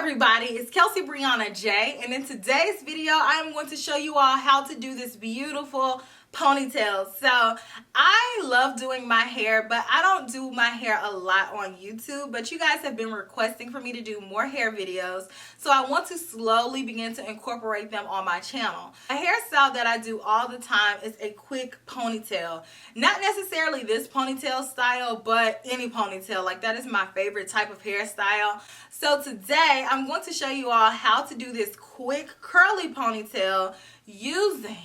everybody, it's Kelsee Briana J, and in today's video I am going to show you all how to do this beautiful ponytail. So I love doing my hair, but I don't do my hair a lot on YouTube, but you guys have been requesting for me to do more hair videos, so I want to slowly begin to incorporate them on my channel. A hairstyle that I do all the time is a quick ponytail. Not necessarily this ponytail style, but any ponytail. Like, that is my favorite type of hairstyle. So today I'm going to show you all how to do this quick curly ponytail using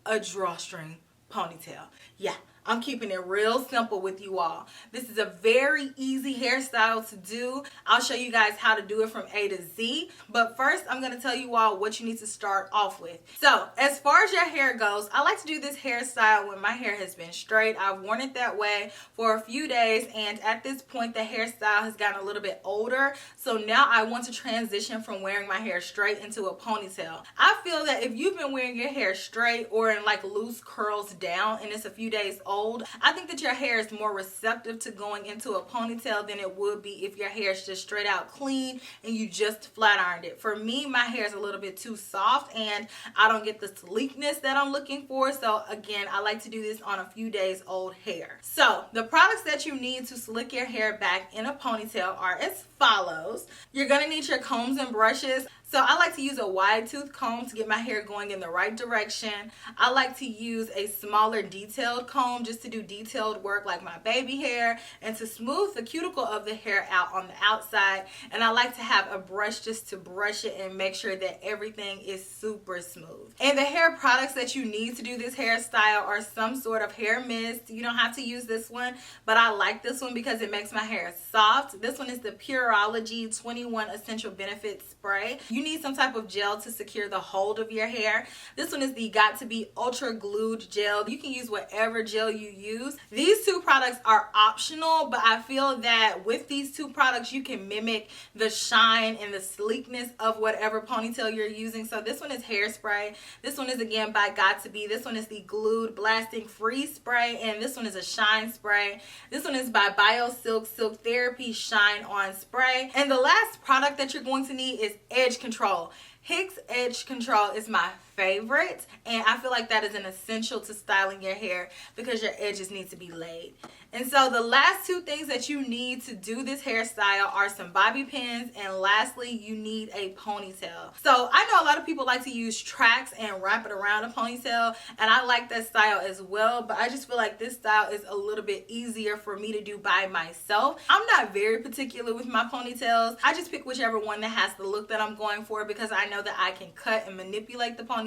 a drawstring ponytail. Yeah, I'm keeping it real simple with you all. This is a very easy hairstyle to do. I'll show you guys how to do it from A to Z. But first, I'm going to tell you all what you need to start off with. So, as far as your hair goes, I like to do this hairstyle when my hair has been straight. I've worn it that way for a few days, and at this point, the hairstyle has gotten a little bit older. So now I want to transition from wearing my hair straight into a ponytail. I feel that if you've been wearing your hair straight or in like loose curls down and it's a few days old, I think that your hair is more receptive to going into a ponytail than it would be if your hair is just straight out clean and you just flat ironed it. For me, my hair is a little bit too soft and I don't get the sleekness that I'm looking for. So again, I like to do this on a few days old hair. So the products that you need to slick your hair back in a ponytail are as follows. You're going to need your combs and brushes. So I like to use a wide tooth comb to get my hair going in the right direction. I like to use a smaller detailed comb just to do detailed work like my baby hair and to smooth the cuticle of the hair out on the outside. And I like to have a brush just to brush it and make sure that everything is super smooth. And the hair products that you need to do this hairstyle are some sort of hair mist. You don't have to use this one, but I like this one because it makes my hair soft. This one is the Pureology 21 Essential Benefits Spray. You need some type of gel to secure the hold of your hair. This one is the Got to Be Ultra Glued Gel. You can use whatever gel you use. These two products are optional, but I feel that with these two products you can mimic the shine and the sleekness of whatever ponytail you're using. So this one is hairspray. This one is again by Got to Be. This one is the Glued Blasting Free Spray, and this one is a shine spray. This one is by BioSilk Silk Therapy Shine On Spray. And the last product that you're going to need is Edge Control. Hicks Edge Control is my favorite, and I feel like that is an essential to styling your hair because your edges need to be laid. And so the last two things that you need to do this hairstyle are some bobby pins, and lastly you need a ponytail. So I know a lot of people like to use tracks and wrap it around a ponytail, and I like that style as well, but I just feel like this style is a little bit easier for me to do by myself. I'm not very particular with my ponytails. I just pick whichever one that has the look that I'm going for because I know that I can cut and manipulate the ponytail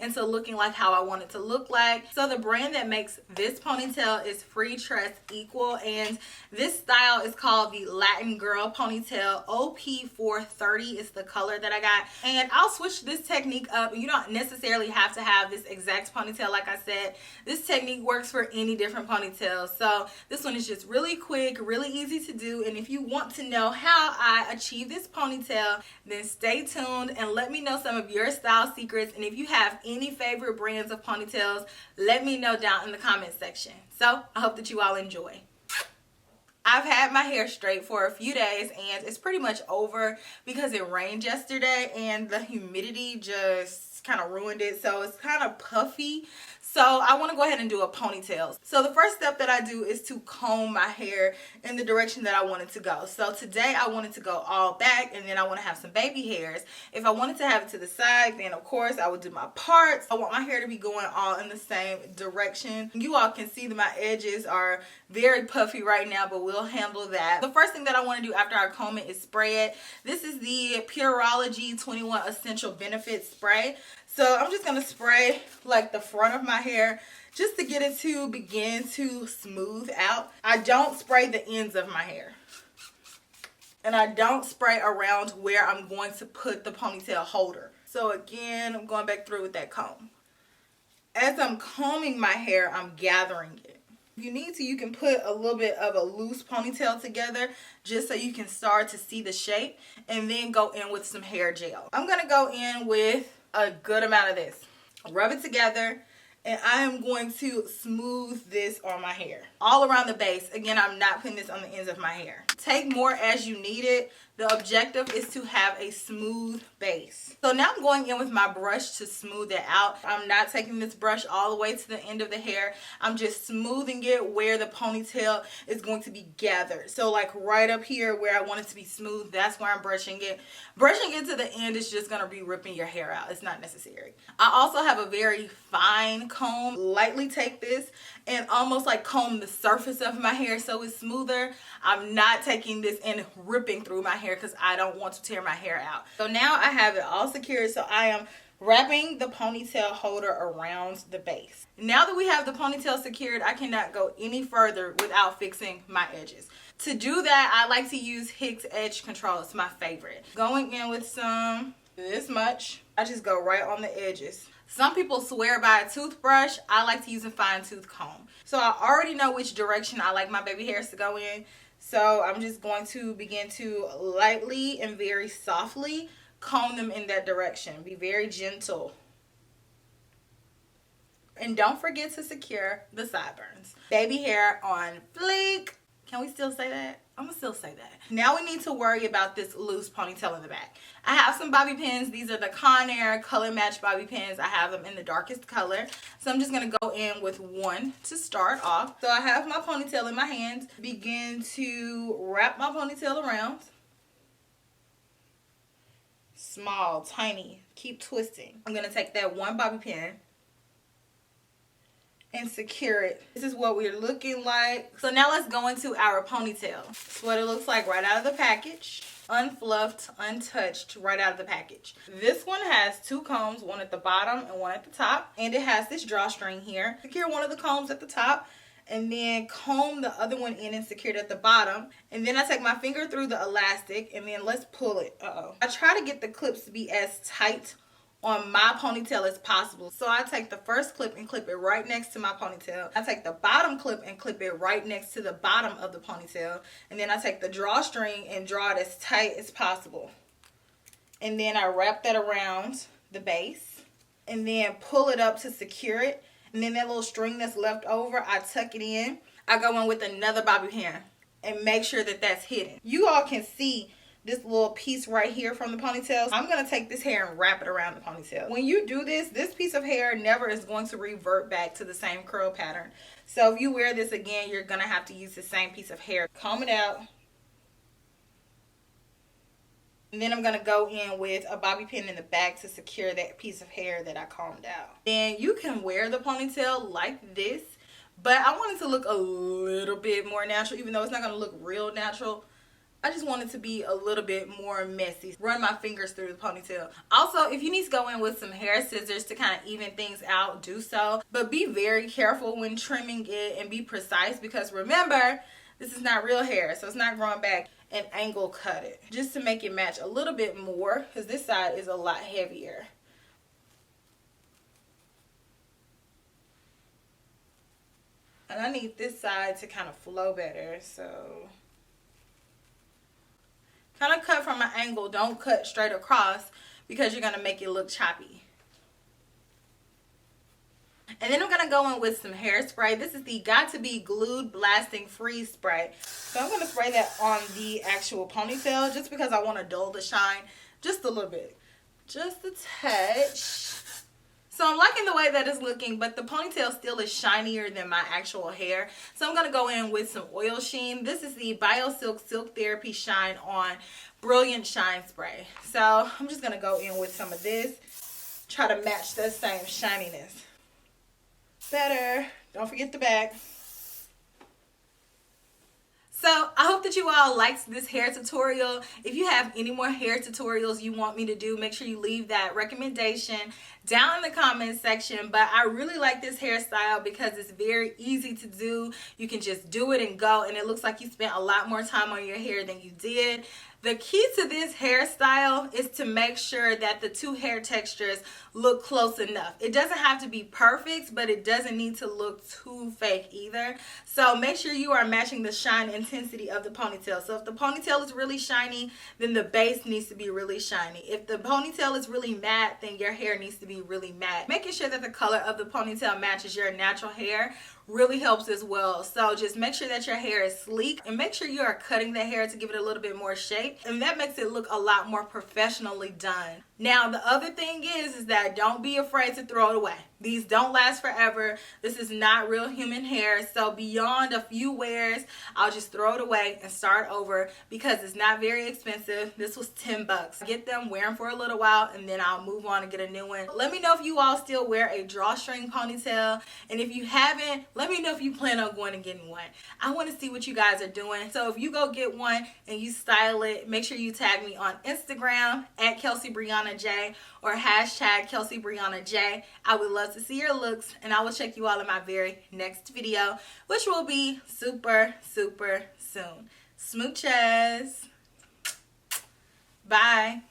into looking like how I want it to look like. So the brand that makes this ponytail is Free Tress Equal, and this style is called the Latin Girl Ponytail. OP430 is the color that I got, and I'll switch this technique up. You don't necessarily have to have this exact ponytail. Like I said, this technique works for any different ponytail. So this one is just really quick, really easy to do, and if you want to know how I achieve this ponytail, then stay tuned and let me know some of your style secrets. And if you have any favorite brands of ponytails, let me know down in the comment section. So I hope that you all enjoy. I've had my hair straight for a few days and it's pretty much over because it rained yesterday and the humidity just kind of ruined it. So it's kind of puffy. So I want to go ahead and do a ponytail. So the first step that I do is to comb my hair in the direction that I want it to go. So today I want it to go all back, and then I want to have some baby hairs. If I wanted to have it to the side, then of course I would do my parts. I want my hair to be going all in the same direction. You all can see that my edges are very puffy right now, but we'll handle that. The first thing that I want to do after I comb it is spray it. This is the Pureology 21 Essential Benefits Spray. So I'm just going to spray like the front of my hair just to get it to begin to smooth out. I don't spray the ends of my hair. And I don't spray around where I'm going to put the ponytail holder. So again, I'm going back through with that comb. As I'm combing my hair, I'm gathering it. If you need to, you can put a little bit of a loose ponytail together just so you can start to see the shape, and then go in with some hair gel. I'm going to go in with a good amount of this. Rub it together, and I am going to smooth this on my hair all around the base. Again, I'm not putting this on the ends of my hair. Take more as you need it. The objective is to have a smooth base. So now I'm going in with my brush to smooth it out. I'm not taking this brush all the way to the end of the hair. I'm just smoothing it where the ponytail is going to be gathered. So like right up here where I want it to be smooth, that's where I'm brushing it. Brushing it to the end is just going to be ripping your hair out. It's not necessary. I also have a very fine comb. Lightly take this and almost like comb the surface of my hair so it's smoother. I'm not taking this and ripping through my hair because I don't want to tear my hair out. So now I have it all secured, so I am wrapping the ponytail holder around the base. Now that we have the ponytail secured, I cannot go any further without fixing my edges. To do that, I like to use Hicks Edge Control. It's my favorite. Going in with some, this much, I just go right on the edges. Some people swear by a toothbrush. I like to use a fine tooth comb. So I already know which direction I like my baby hairs to go in. So I'm just going to begin to lightly and very softly comb them in that direction. Be very gentle. And don't forget to secure the sideburns. Baby hair on fleek. Can we still say that? I'm gonna still say that. Now we need to worry about this loose ponytail in the back. I have some bobby pins. These are the Conair color match bobby pins. I have them in the darkest color. So I'm just gonna go in with one to start off. So I have my ponytail in my hands. Begin to wrap my ponytail around. Small, tiny, keep twisting. I'm gonna take that one bobby pin and secure it. This is what we're looking like. So now let's go into our ponytail. This is what it looks like right out of the package. Unfluffed, untouched, right out of the package. This one has two combs, one at the bottom and one at the top. And it has this drawstring here. Secure one of the combs at the top and then comb the other one in and secure it at the bottom. And then I take my finger through the elastic and then let's pull it. I try to get the clips to be as tight on my ponytail as possible. So I take the first clip and clip it right next to my ponytail. I take the bottom clip and clip it right next to the bottom of the ponytail. And then I take the drawstring and draw it as tight as possible. And then I wrap that around the base and then pull it up to secure it. And then that little string that's left over, I tuck it in. I go in with another bobby pin and make sure that that's hidden. You all can see this little piece right here from the ponytail. I'm going to take this hair and wrap it around the ponytail. When you do this, this piece of hair never is going to revert back to the same curl pattern. So if you wear this again, you're going to have to use the same piece of hair. Comb it out. And then I'm going to go in with a bobby pin in the back to secure that piece of hair that I combed out. Then you can wear the ponytail like this, but I want it to look a little bit more natural, even though it's not going to look real natural. I just want it to be a little bit more messy. Run my fingers through the ponytail. Also, if you need to go in with some hair scissors to kind of even things out, do so. But be very careful when trimming it and be precise because remember, this is not real hair, so it's not growing back. And angle cut it just to make it match a little bit more because this side is a lot heavier. And I need this side to kind of flow better, so kind of cut from an angle. Don't cut straight across because you're going to make it look choppy. And then I'm going to go in with some hairspray. This is the Got to Be Glued Blasting Freeze Spray. So I'm going to spray that on the actual ponytail just because I want to dull the shine just a little bit. Just a touch. So I'm liking the way that it's looking, but the ponytail still is shinier than my actual hair. So I'm going to go in with some oil sheen. This is the BioSilk Silk Therapy Shine On Brilliant Shine Spray. So I'm just going to go in with some of this. Try to match that same shininess. Better. Don't forget the back. So I hope that you all liked this hair tutorial. If you have any more hair tutorials you want me to do, make sure you leave that recommendation down in the comment section. But I really like this hairstyle because it's very easy to do. You can just do it and go, and it looks like you spent a lot more time on your hair than you did. The key to this hairstyle is to make sure that the two hair textures look close enough. It doesn't have to be perfect, but it doesn't need to look too fake either. So make sure you are matching the shine intensity of the ponytail. So if the ponytail is really shiny, then the base needs to be really shiny. If the ponytail is really matte, then your hair needs to be really matte. Making sure that the color of the ponytail matches your natural hair really helps as well. So just make sure that your hair is sleek and make sure you are cutting the hair to give it a little bit more shape, and that makes it look a lot more professionally done. Now the other thing is that don't be afraid to throw it away. These don't last forever. This is not real human hair, so beyond a few wears I'll just throw it away and start over because it's not very expensive. This was 10 bucks. Get them, wear them for a little while, and then I'll move on and get a new one. Let me know if you all still wear a drawstring ponytail, and if you haven't, let me know if you plan on going and getting one. I want to see what you guys are doing. So if you go get one and you style it, make sure you tag me on Instagram at Kelsee Briana J or hashtag Kelsee Briana J. I would love to see your looks, and I will check you all in my very next video, which will be super soon. Smooches. Bye.